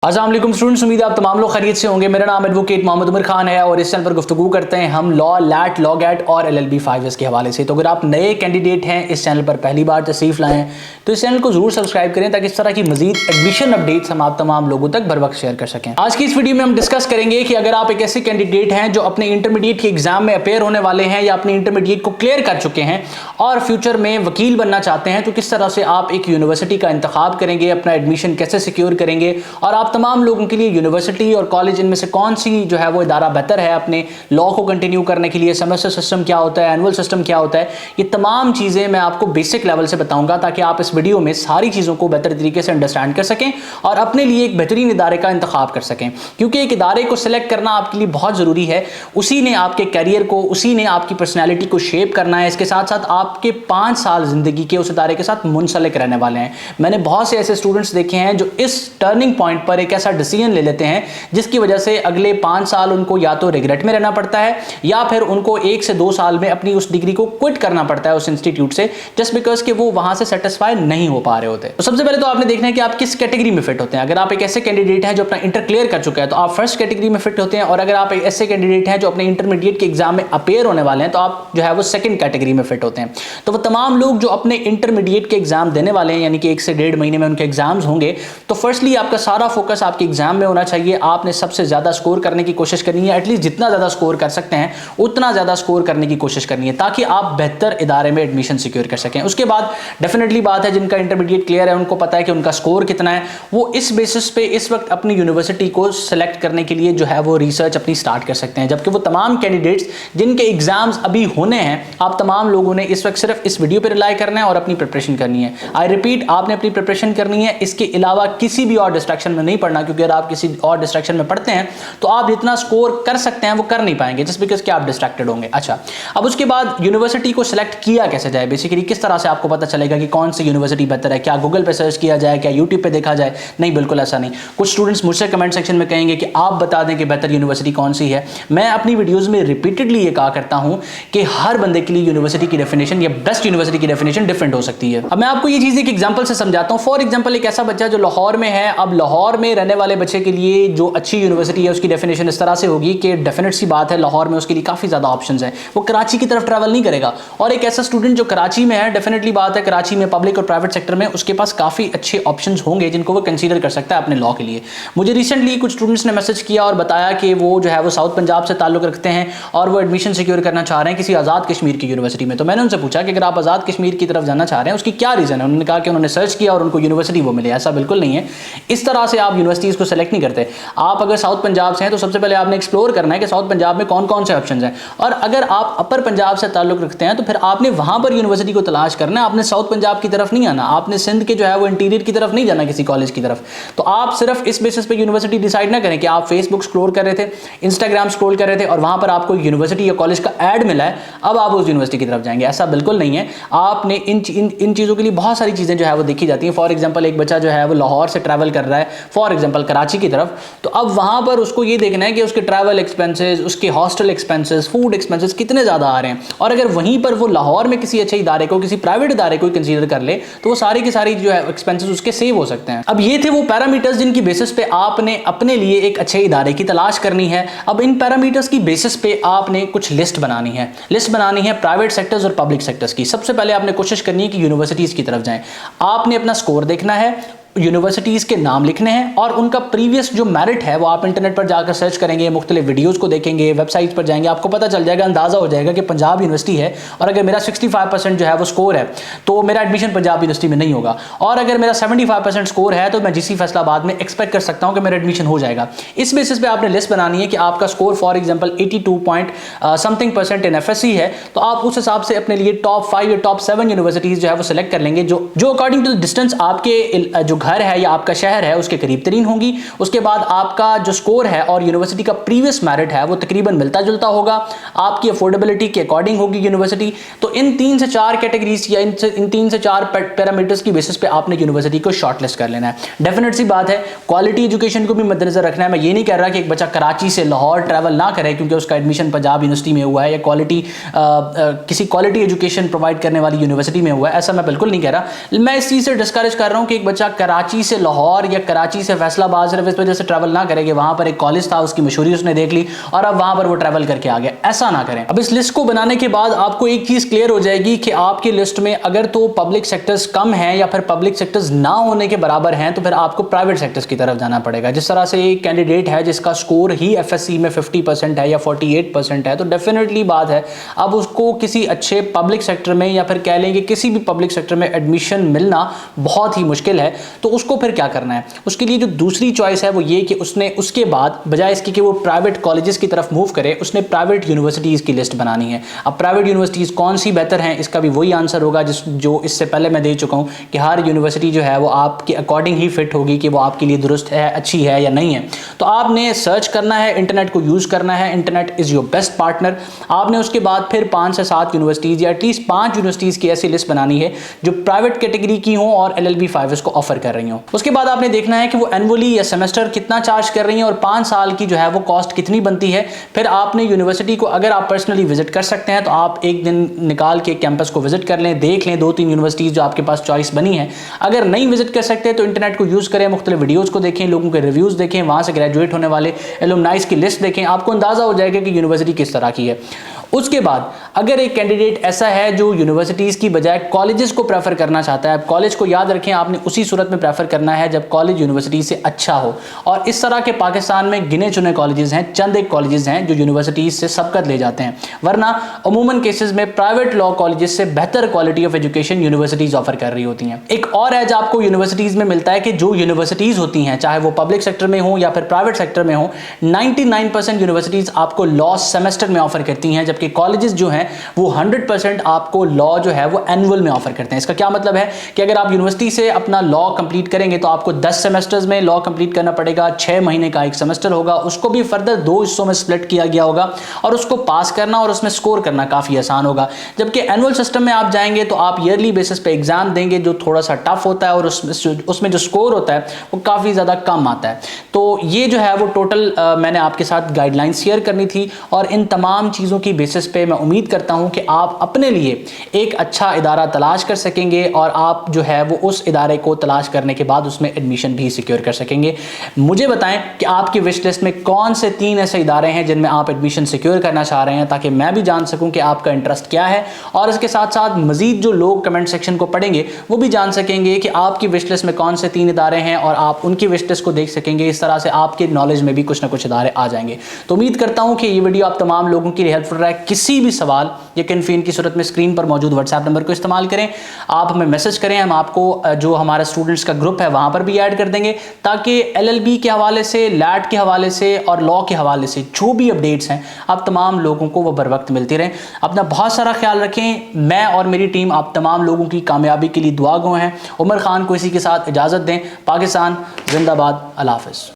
अस्सलाम वालेकुम स्टूडेंट्स, उम्मीद है आप तमाम लोग खैरियत से होंगे। मेरा नाम एडवोकेट मोहम्मद उमर खान है और इस चैनल पर गुफ्तगू करते हैं हम लॉ, लैट, लॉ गैट और LLB 5S के हवाले से। तो अगर आप नए कैंडिडेट हैं, इस चैनल पर पहली बार तशरीफ लाएँ तो इस चैनल को जरूर सब्सक्राइब करें ताकि इस तरह की मजीद एडमिशन अपडेट्स हम आप तमाम लोगों तक बर वक्त शेयर कर सकें। आज की इस वीडियो में हम डिस्कस करेंगे कि अगर आप एक ऐसे कैंडिडेट हैं जो अपने इंटरमीडिएट के एग्जाम में अपेयर होने वाले हैं या अपने इंटरमीडिएट को क्लियर कर चुके हैं और फ्यूचर में वकील बनना चाहते हैं, तो किस तरह से आप एक यूनिवर्सिटी का इंतखाब करेंगे, अपना एडमिशन कैसे सिक्योर करेंगे और आप तमाम लोगों के लिए यूनिवर्सिटी और कॉलेज इनमें से कौन सी जो है वो इदारा बेहतर है अपने लॉ को कंटिन्यू करने के लिए। सेमेस्टर सिस्टम क्या होता है, एनुअल सिस्टम क्या होता है, ये तमाम चीज़ें मैं आपको बेसिक लेवल से बताऊंगा ताकि आप इस वीडियो में सारी चीज़ों को बेहतर तरीके से अंडरस्टैंड कर सकें और अपने लिए एक बेहतरीन इदारे का इंतखाब कर सकें। क्योंकि एक इदारे को सिलेक्ट करना आपके लिए बहुत ज़रूरी है, उसी ने आपके करियर को, उसी ने आपकी पर्सनैलिटी को शेप करना है। इसके साथ साथ आपके 5 साल ज़िंदगी के उस इदारे के साथ मुंसलिक रहने वाले हैं। मैंने बहुत से ऐसे स्टूडेंट्स देखे हैं जो इस टर्निंग पॉइंट पर एक ऐसा डिसीजन ले लेते हैं जिसकी वजह से अगले 5 साल उनको या तो रिग्रेट में रहना पड़ता है या फिर उनको 1 से 2 साल में अपनी उस डिग्री को क्विट करना पड़ता है उस इंस्टीट्यूट से, जस्ट बिकॉज कि वो वहां से सेटिस्फाई नहीं हो पा रहे होते। तो सबसे पहले तो आपने देखना है कि आप किस कैटेगरी में फिट होते हैं। अगर आप एक ऐसे कैंडिडेट हैं जो अपना इंटर क्लियर कर चुका है तो आप फर्स्ट कैटेगरी में फिट होते हैं, और अगर आप एक ऐसे कैंडिडेट हैं जो अपने इंटरमीडिएट के एग्जाम में अपेयर होने वाले हैं तो आप जो है वो सेकंड कैटेगरी में फिट होते हैं। तो वो तमाम लोग जो अपने इंटरमीडिएट के एग्जाम देने वाले हैं, यानी कि 1 से 1.5 महीने में उनके एग्जाम्स होंगे, तो फर्स्टली आपका सारा फोकस आपके एग्जाम में होना चाहिए। आपने सबसे ज्यादा स्कोर करने की कोशिश करनी है, एटलीस्ट जितना ज्यादा स्कोर कर सकते हैं उतना ज्यादा स्कोर करने की कोशिश करनी है ताकि आप बेहतर इदारे में एडमिशन सिक्योर कर सकें। उसके बाद डेफिनेटली बात है, जिनका इंटरमीडिएट क्लियर है उनको पता है कि उनका स्कोर कितना है, वो इस बेसिस पे इस वक्त अपनी यूनिवर्सिटी को सिलेक्ट करने के लिए जो है वो रिसर्च अपनी स्टार्ट कर सकते हैं। जबकि वो तमाम कैंडिडेट्स जिनके एग्जाम्स अभी होने हैं, आप तमाम लोगों ने इस वक्त सिर्फ इस वीडियो पर रिलाई करना है और अपनी प्रिपरेशन करनी है। आई रिपीट, आपने अपनी प्रिपरेशन करनी है, इसके अलावा किसी भी और डिस्ट्रैक्शन में नहीं पढ़ना, क्योंकि अगर आप किसी और डिस्ट्रैक्शन में पढ़ते हैं तो आप जितना स्कोर कर सकते हैं वो कर नहीं पाएंगे, जस्ट बिकॉज कि आप डिस्ट्रैक्टेड होंगे। अच्छा, अब उसके बाद यूनिवर्सिटी को सिलेक्ट किया कैसे जाए, बेसिकली किस तरह से आपको पता चलेगा कि कौन सी यूनिवर्सिटी बेहतर है। क्या गूगल पे सर्च किया जाए, क्या यूट्यूब पे देखा जाए? नहीं, बिल्कुल ऐसा नहीं। कुछ स्टूडेंट्स मुझसे कमेंट सेक्शन में कहेंगे कि आप बता दें कि बेहतर यूनिवर्सिटी कौन सी है। मैं अपनी वीडियोज में रिपीटेडली ये कहा करता हूं कि हर बंदे के लिए यूनिवर्सिटी की डेफिनेशन या बेस्ट यूनिवर्सिटी की डेफिनेशन डिफरेंट हो सकती है। अब मैं आपको ये चीज एक एग्जाम्पल से समझाता हूं। फॉर एग्जाम्पल, एक ऐसा बच्चा जो लाहौर में है, अब लाहौर में रहने वाले बच्चे के लिए जो अच्छी यूनिवर्सिटी है उसकी डेफिनेशन इस तरह से होगी कि डेफिनेट सी बात है लाहौर में उसके लिए काफ़ी ज़्यादा ऑप्शंस हैं, वो कराची की तरफ ट्रैवल नहीं करेगा। और एक ऐसा स्टूडेंट जो कराची में है, डेफिनेटली बात है कराची में पब्लिक और प्राइवेट सेक्टर में उसके पास काफ़ी अच्छे ऑप्शंस होंगे जिनको वो कंसीडर कर सकता है अपने लॉ के लिए। मुझे रिसेंटली कुछ स्टूडेंट्स ने मैसेज किया और बताया कि वो जो है वो साउथ पंजाब से ताल्लुक रखते हैं और वो एडमिशन सिक्योर करना चाह रहे हैं किसी आज़ाद कश्मीर की यूनिवर्सिटी में। तो मैंने उनसे पूछा कि अगर आप आज़ाद कश्मीर की तरफ जाना चाह रहे हैं उसकी क्या रीज़न है। उन्होंने कहा कि उन्होंने सर्च किया और उनको यूनिवर्सिटी वो मिले। ऐसा बिल्कुल नहीं है, इस तरह से आप यूनिवर्सिटीज़ को सेलेक्ट नहीं करते। आप अगर साउथ पंजाब से हैं तो सबसे पहले आपने एक्सप्लोर करना है कि साउथ पंजाब में कौन कौन से ऑप्शंस हैं, और अगर आप अपर पंजाब से ताल्लुक रखते हैं तो फिर आपने वहां पर यूनिवर्सिटी को तलाश करना है। आपने साउथ पंजाब की तरफ नहीं आना, आपने सिंध के जो है वो इंटीरियर की तरफ नहीं जाना किसी कॉलेज की तरफ। तो आप सिर्फ इस बेसिस पे यूनिवर्सिटी डिसाइड ना करें कि आप फेसबुक स्क्रॉल कर रहे थे, इंस्टाग्राम स्क्रॉल कर रहे थे और वहां पर आपको यूनिवर्सिटी या कॉलेज का ऐड मिला है, अब आप उस यूनिवर्सिटी की तरफ जाएंगे। ऐसा बिल्कुल नहीं है। आपने इन चीज़ों के लिए बहुत सारी चीज़ें जो है वो देखी जाती हैं। फॉर एग्जाम्पल, एक बच्चा जो है वो लाहौर से ट्रैवल कर रहा है फॉर एग्जाम्पल कराची की तरफ, तो अब वहां पर उसको ये देखना है कि उसके ट्रैवल एक्सपेंसेस, उसके हॉस्टल एक्सपेंसेस, फूड एक्सपेंसेस कितने ज़्यादा आ रहे हैं। और अगर वहीं पर वो लाहौर में किसी अच्छे इदारे को, किसी प्राइवेट इदारे को कंसीडर कर ले तो वो सारी की सारी जो है एक्सपेंसेस उसके सेव हो सकते हैं। अब ये थे वो पैरामीटर्स जिनकी बेसिस पे आपने अपने लिए एक अच्छे इदारे की तलाश करनी है। अब इन पैरामीटर्स की बेसिस पे आपने कुछ लिस्ट बनानी है। लिस्ट बनानी है प्राइवेट सेक्टर्स और पब्लिक सेक्टर्स की। सबसे पहले आपने कोशिश करनी है कि यूनिवर्सिटीज़ की तरफ जाएं। आपने अपना स्कोर देखना है, यूनिवर्सिटीज़ के नाम लिखने हैं और उनका प्रीवियस जो मेरिट है वो आप इंटरनेट पर जाकर सर्च करेंगे, मुख्तलिफ वीडियोस को देखेंगे, वेबसाइट पर जाएंगे, आपको पता चल जाएगा, अंदाज़ा हो जाएगा कि पंजाब यूनिवर्सिटी है और अगर मेरा 65% जो है वो स्कोर है तो मेरा एडमिशन पंजाब यूनिवर्सिटी में नहीं होगा, और अगर मेरा 75% स्कोर है तो मैं GC फैसलाबाद में एक्सपेक्ट कर सकता हूँ कि मेरा एडमिशन हो जाएगा। इस बेसिस पे आपने लिस्ट बनानी है कि आपका score for example 82.something% in FSC है, तो आप उस हिसाब से अपने लिए टॉप 5 या टॉप 7 यूनिवर्सिटीज़ जो है वो सिलेक्ट कर लेंगे जो अकॉर्डिंग टू डिस्टेंस आपके जो घर है या आपका शहर है उसके करीब तरीन होंगी। उसके बाद आपका जो स्कोर है और यूनिवर्सिटी का प्रीवियस मेरिट है वो तकरीबन मिलता जुलता होगा, आपकी अफोर्डेबिलिटी के अकॉर्डिंग होगी यूनिवर्सिटी। तो इन 3 से 4 कैटेगरीज या इन 3 से 4 पैरामीटर्स की बेसिस पे आपने यूनिवर्सिटी को शॉर्टलिस्ट कर लेना है। डेफिनेट सी बात है, क्वालिटी एजुकेशन को भी मद्देनजर रखना है। मैं ये नहीं कह रहा कि एक बच्चा कराची से लाहौर ट्रैवल ना करे क्योंकि उसका एडमिशन पंजाब यूनिवर्सिटी में हुआ है या किसी क्वालिटी एजुकेशन प्रोवाइड करने वाली यूनिवर्सिटी में हुआ है, ऐसा मैं बिल्कुल नहीं कह रहा। मैं इस चीज़ से डिस्करेज कर रहा हूँ कि एक बच्चा कराची से लाहौर या कराची से फैसलाबाद सिर्फ इस वजह से ट्रैवल ना करें कि वहां पर एक कॉलेज था, उसकी मशहूरी उसने देख ली और अब वहां पर वो ट्रैवल करके आ गया। ऐसा ना करें। अब इस लिस्ट को बनाने के बाद आपको एक चीज क्लियर हो जाएगी कि आपकी लिस्ट में अगर तो पब्लिक सेक्टर्स कम हैं या फिर पब्लिक सेक्टर्स ना होने के बराबर हैं तो फिर आपको प्राइवेट सेक्टर्स की तरफ जाना पड़ेगा। जिस तरह से एक कैंडिडेट है जिसका स्कोर ही एफएससी में 50% है या 48% है, तो डेफिनेटली बात है अब उसको किसी अच्छे पब्लिक सेक्टर में या फिर कह लेंगे किसी भी पब्लिक सेक्टर में एडमिशन मिलना बहुत ही मुश्किल है। तो उसको फिर क्या करना है? उसके लिए जो दूसरी चॉइस है वो ये कि उसने उसके बाद बजाय इसकी कि वो प्राइवेट कॉलेजेस की तरफ मूव करे, उसने प्राइवेट यूनिवर्सिटीज़ की लिस्ट बनानी है। अब प्राइवेट यूनिवर्सिटीज़ कौन सी बेहतर हैं, इसका भी वही आंसर होगा जो इससे पहले मैं दे चुका हूँ कि हर यूनिवर्सिटी जो है वो आपके अकॉर्डिंग ही फिट होगी कि वो आपके लिए दुरुस्त है, अच्छी है या नहीं है। तो आपने सर्च करना है, इंटरनेट को यूज़ करना है, internet is your best partner. आपने उसके बाद फिर 5 से 7 यूनिवर्सिटीज़ या एटलीस्ट 5 यूनिवर्सिटीज़ की ऐसी लिस्ट बनानी है जो प्राइवेट कैटेगरी की हों और LLB 5 को ऑफर कर रही हों। उसके बाद आपने देखना है कि वो एनुअली या सेमेस्टर कितना चार्ज कर रही हैं और 5 साल की जो है वो कॉस्ट कितनी बनती है। फिर आपने यूनिवर्सिटी को अगर आप पर्सनली विजिट कर सकते हैं तो आप एक दिन निकाल के कैंपस को विजिट कर लें, देख लें 2-3 यूनिवर्सिटीज़ जो आपके पास चॉइस बनी है। अगर नहीं विजिट कर सकते तो इंटरनेट को यूज़ करें, मुख्तलिफ वीडियोज़ को देखें, लोगों के रिव्यूज़ देखें, वहाँ से ग्रेजुएट होने वाले एलुमनाइज की लिस्ट देखें, आपको अंदाज़ा हो जाएगा कि यूनिवर्सिटी किस तरह की है। उसके बाद अगर एक कैंडिडेट ऐसा है जो यूनिवर्सिटीज़ की बजाय कॉलेजेस को प्रेफर करना चाहता है, कॉलेज को याद रखें आपने उसी सूरत में प्रेफर करना है जब कॉलेज यूनिवर्सिटी से अच्छा हो। और इस तरह के पाकिस्तान में गिने चुने कॉलेजेस हैं, चंद एक कॉलेजेस हैं जो यूनिवर्सिटीज़ से सबकत ले जाते हैं, वरना अमूमन केसेस में प्राइवेट लॉ कॉलेजेस से बेहतर quality of education universities offer कर रही होती हैं। एक और एज आपको यूनिवर्सिटीज़ में मिलता है कि जो यूनिवर्सिटीज़ होती हैं चाहे वो पब्लिक सेक्टर में हो या फिर प्राइवेट सेक्टर में हो, 99% यूनिवर्सिटीज़ आपको लॉ सेमेस्टर में ऑफर करती हैं, जबकि कॉलेजेस जो हैं वो 100% आपको लॉ जो है वो एनुअल में ऑफर करते हैं। इसका क्या मतलब है कि अगर आप यूनिवर्सिटी से अपना लॉ कंप्लीट करेंगे तो आपको 10 सेमेस्टर्स में लॉ कंप्लीट करना पड़ेगा, 6 महीने का एक सेमेस्टर होगा, उसको भी फर्दर 2 हिस्सों में स्प्लिट किया गया होगा और उसको पास करना और उसमें स्कोर करना काफ़ी आसान होगा। जबकि एनुअल सिस्टम में आप जाएंगे तो आप ईयरली बेसिस पे एग्जाम देंगे जो थोड़ा सा टफ होता है और उसमें जो स्कोर होता है वो काफ़ी ज़्यादा कम आता है। तो ये जो है वो टोटल मैंने आपके साथ गाइडलाइन शेयर करनी थी और इन तमाम चीज़ों की बेसिस पे मैं उम्मीद करता हूं कि आप अपने लिए एक अच्छा इदारा तलाश कर सकेंगे और आप जो है वो उस इदारे को तलाश करने के बाद उसमें एडमिशन भी सिक्योर कर सकेंगे। मुझे बताएं कि आपकी विश लिस्ट में कौन से 3 ऐसे इदारे हैं जिनमें आप एडमिशन सिक्योर करना चाह रहे हैं, ताकि मैं भी जान सकूं कि आपका इंटरेस्ट क्या है और इसके साथ साथ मजीद जो लोग कमेंट सेक्शन को पढ़ेंगे वो भी जान सकेंगे कि आपकी विश लिस्ट में कौन से 3 इदारे हैं और आप उनकी विश लिस्ट को देख सकेंगे। इस तरह से आपके नॉलेज में भी कुछ ना कुछ इदारे आ जाएंगे। तो उम्मीद करता हूं कि ये वीडियो आप तमाम लोगों के लिए हेल्पफुल रहा है। किसी भी सवाल या कन्फ्यूजन की सूरत में स्क्रीन पर मौजूद व्हाट्सएप नंबर को इस्तेमाल करें, आप हमें मैसेज करें, हम आपको जो हमारा स्टूडेंट्स का ग्रुप है वहां पर भी ऐड कर देंगे ताकि LLB के हवाले से, लैट के हवाले से और लॉ के हवाले से जो भी अपडेट्स हैं आप तमाम लोगों को वो बर वक्त मिलती रहें। अपना बहुत सारा ख्याल रखें। मैं और मेरी टीम आप तमाम लोगों की कामयाबी के लिए दुआ गो हैं। उमर खान को इसी के साथ इजाज़त दें। पाकिस्तान जिंदाबाद। अल्लाह हाफ़िज़।